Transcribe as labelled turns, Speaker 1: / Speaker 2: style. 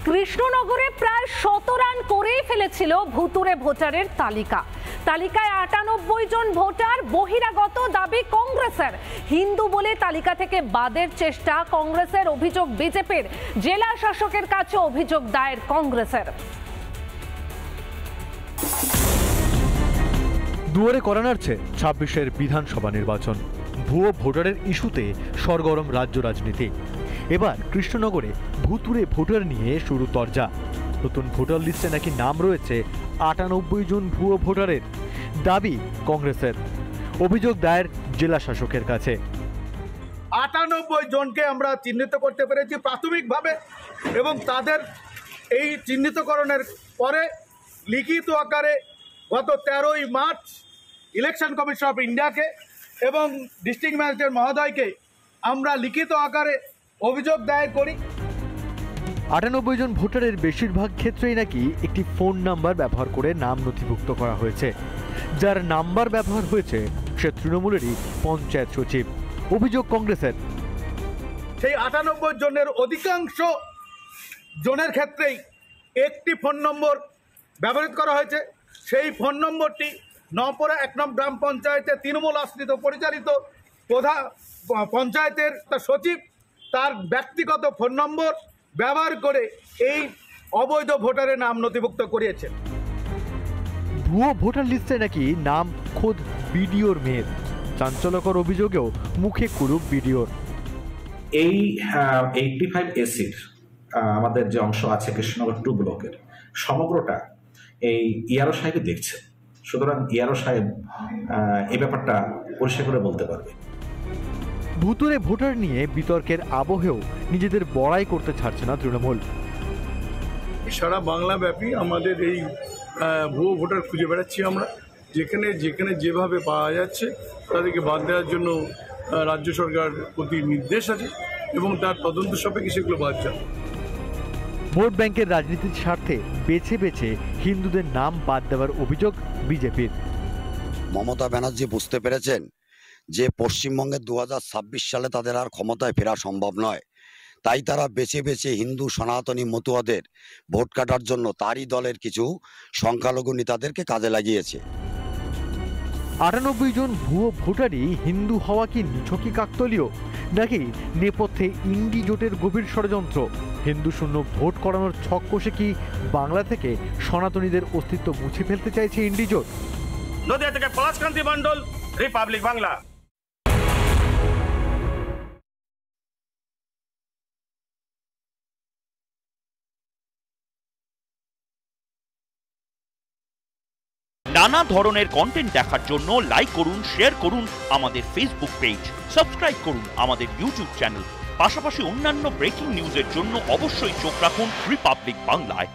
Speaker 1: কৃষ্ণনগরে প্রায় 100 রান করেই ফেলেছিল ভুতুরে ভোটারের তালিকায় 98 জন ভোটার বহিরাগত, দাবি কংগ্রেসের। হিন্দু বলে তালিকা থেকে বাদের চেষ্টা কংগ্রেসের, অভিযোগ বিজেপির। জেলা শাসকের কাছে অভিযোগ দায়ের কংগ্রেসের।
Speaker 2: দুয়ারে করা নাড়ছে 26-এর বিধানসভা নির্বাচন। ভুয়ো ভোটারের ইস্যুতে সরগরম রাজ্য রাজনীতি। এবার কৃষ্ণনগরে ভুতুরে ভোটার নিয়ে শুরু তরজা। নতুন ভোটার লিস্টে নাকি নাম রয়েছে 98 জন ভুয়ো ভোটারের, দাবি কংগ্রেসের। অভিযোগ দায়ের জেলা শাসকের কাছে।
Speaker 3: 98 জনকে আমরা চিহ্নিত করতে পেরেছি প্রাথমিকভাবে, এবং তাদের এই চিহ্নিতকরণের পরে লিখিত আকারে গত 13ই মার্চ ইলেকশন কমিশন অফ ইন্ডিয়াকে এবং ডিস্ট্রিক্ট ম্যাজিস্ট্রেট মহোদয়কে আমরা লিখিত আকারে অভিযোগ দায়ের করি।
Speaker 2: 98 জন ভোটারের বেশিরভাগ ক্ষেত্রেই নাকি একটি ফোন নাম্বার ব্যবহার করে নাম নথিভুক্ত করা হয়েছে। যার নাম্বার ব্যবহার হয়েছে সে তৃণমূলেরই পঞ্চায়েত সচিব। অভিযোগ কংগ্রেসের।
Speaker 3: সেই 98 জনের অধিকাংশ জনের ক্ষেত্রেই একটি ফোন নম্বর ব্যবহৃত করা হয়েছে। সেই ফোন নম্বরটি নওপাড়া 1 নং গ্রাম পঞ্চায়েতে তৃণমূল আশ্রিত পরিচালিত প্রধান পঞ্চায়েতের সচিব তার ব্যক্তিগত ফোন নম্বর ব্যবহার করে এই অবৈধ ভোটারের নাম নথিভুক্ত করিয়েছেন।
Speaker 2: ভুয়ো ভোটার লিস্টে নাকি নাম খোদ বিডিওর মেয়ের। চাঞ্চল্যকর অভিযোগেও মুখে কুরুপ বিডিওর।
Speaker 4: এই 85SCর আমাদের যে অংশ আছে কৃষ্ণনগর 2 ব্লকের সমগ্রটা এই ইয়ারো সাহেবই দেখছে। সুতরাং ইয়ারো সাহেব এই ব্যাপারটা পরিষ্কার করে বলতে পারবে।
Speaker 2: ভুতুরে ভোটার নিয়ে বিতর্কের আবহেও নিজেদের বড়াই করতে ছাড়ছে না তৃণমূল।
Speaker 5: সারা বাংলাব্যাপী আমাদের এই ভুয়ো ভোটার খুঁজে বেড়াচ্ছি আমরা। যেখানে যেখানে যেভাবে পাওয়া যাচ্ছে তাদেরকে বাদ দেওয়ার জন্য রাজ্য সরকার প্রতি নির্দেশ আছে এবং তার তদন্ত সাপেক্ষে সেগুলো বাদ যাবে।
Speaker 2: ভোট ব্যাংকের রাজনীতির স্বার্থে বেছে বেছে হিন্দুদের নাম বাদ দেওয়ার অভিযোগ বিজেপির।
Speaker 6: মমতা ব্যানার্জি বুঝতে পেরেছেন যে পশ্চিমবঙ্গে 2026 সালে তাদের আর ক্ষমতায় ফেরা সম্ভব নয়, তাই তারা বেছে বেছে হিন্দু সনাতনী মতুয়াদের ভোট কাটার জন্য তারই দলের কিছু সংখ্যালঘু নেতাদেরকে কাজে লাগিয়েছে।
Speaker 2: 98 জন ভুয়ো ভোটারই হিন্দু হওয়া কি নিছকই কাকতলীয়, নাকি নেপথ্যে ইন্ডি জোটের গভীর ষড়যন্ত্র? হিন্দু শূন্য ভোট করানোর ছক কষে কি বাংলা থেকে সনাতনীদের অস্তিত্ব মুছে ফেলতে চাইছে ইন্ডি জোট?
Speaker 7: নদিয়া থেকে পলাশকান্তি মণ্ডল, রিপাবলিক বাংলা।
Speaker 8: নানা ধরনের কন্টেন্ট দেখার জন্য লাইক করুন, শেয়ার করুন আমাদের ফেসবুক পেজ, সাবস্ক্রাইব করুন আমাদের ইউটিউব চ্যানেল। পাশাপাশি অন্যান্য ব্রেকিং নিউজের জন্য অবশ্যই চোখ রাখুন রিপাবলিক বাংলায়।